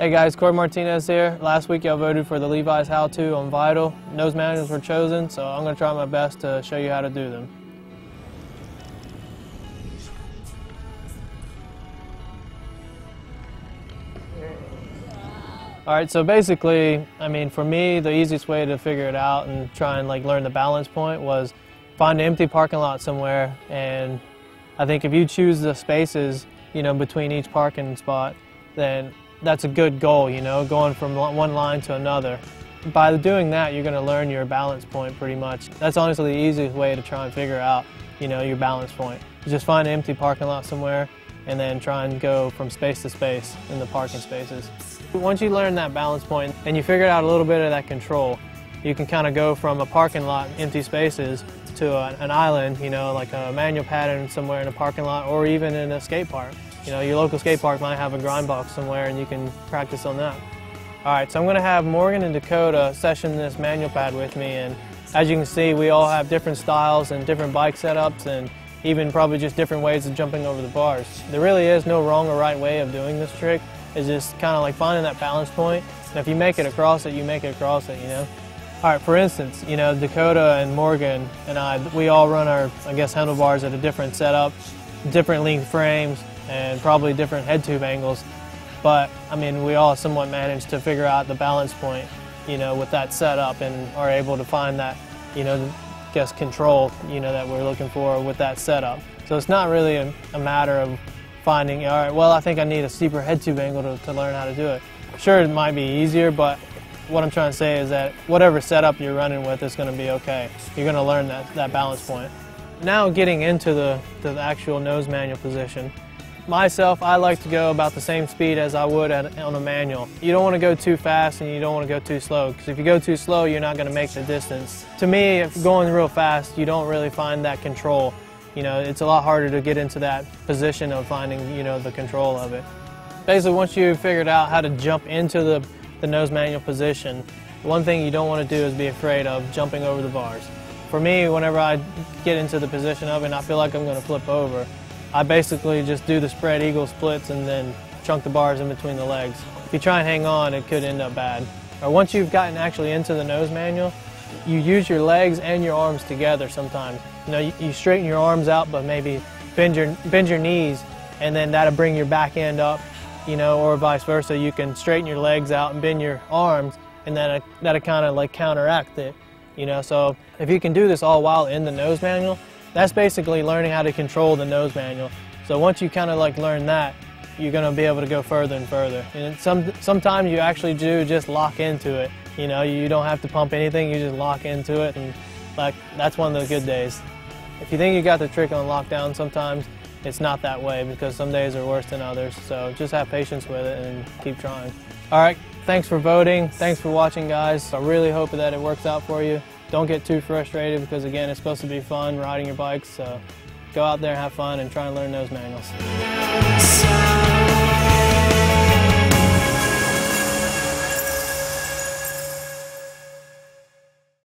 Hey guys, Corey Martinez here. Last week y'all voted for the Levi's how-to on Vital. Nose manuals were chosen, so I'm going to try my best to show you how to do them. Alright, so basically, I mean, for me, the easiest way to figure it out and try and learn the balance point was find an empty parking lot somewhere, and I think if you choose the spaces, between each parking spot, then that's a good goal, going from one line to another. By doing that, you're going to learn your balance point pretty much. That's honestly the easiest way to try and figure out, your balance point. Just find an empty parking lot somewhere and then try and go from space to space in the parking spaces. Once you learn that balance point and you figure out a little bit of that control, you can kind of go from a parking lot, empty spaces, to an island, like a manual pattern somewhere in a parking lot or even in a skate park. Your local skate park might have a grind box somewhere and you can practice on that. Alright, so I'm going to have Morgan and Dakota session this manual pad with me, and as you can see, we all have different styles and different bike setups and even probably just different ways of jumping over the bars. There really is no wrong or right way of doing this trick. It's just kind of like finding that balance point, and if you make it across it, you make it across it, Alright, for instance, Dakota and Morgan and we all run our, handlebars at a different setup, different length frames, and probably different head tube angles. But, we all somewhat managed to figure out the balance point, with that setup and are able to find that, control, that we're looking for with that setup. So it's not really a matter of finding, all right, well, I think I need a steeper head tube angle to learn how to do it. Sure, it might be easier, but what I'm trying to say is that whatever setup you're running with is going to be okay. You're going to learn that balance point. Now getting into the actual nose manual position. Myself, I like to go about the same speed as I would on a manual. You don't want to go too fast and you don't want to go too slow, because if you go too slow, you're not going to make the distance. To me, if going real fast, you don't really find that control. It's a lot harder to get into that position of finding, the control of it. Basically, once you've figured out how to jump into the nose manual position, one thing you don't want to do is be afraid of jumping over the bars. For me, whenever I get into the position of it and I feel like I'm going to flip over, I basically just do the spread eagle splits and then chunk the bars in between the legs. If you try and hang on, it could end up bad. Or once you've gotten actually into the nose manual, you use your legs and your arms together sometimes. You straighten your arms out, but maybe bend your knees, and then that'll bring your back end up, or vice versa. You can straighten your legs out and bend your arms, and then that'll kind of counteract it. So if you can do this all while in the nose manual, that's basically learning how to control the nose manual. So once you kind of learn that, you're going to be able to go further and further. And sometimes you actually do just lock into it. You don't have to pump anything, you just lock into it, and that's one of the good days. If you think you got the trick on lockdown, sometimes it's not that way, because some days are worse than others. So just have patience with it and keep trying. Alright, thanks for voting. Thanks for watching, guys. I really hope that it works out for you. Don't get too frustrated, because again, it's supposed to be fun riding your bikes. So go out there and have fun and try and learn those manuals.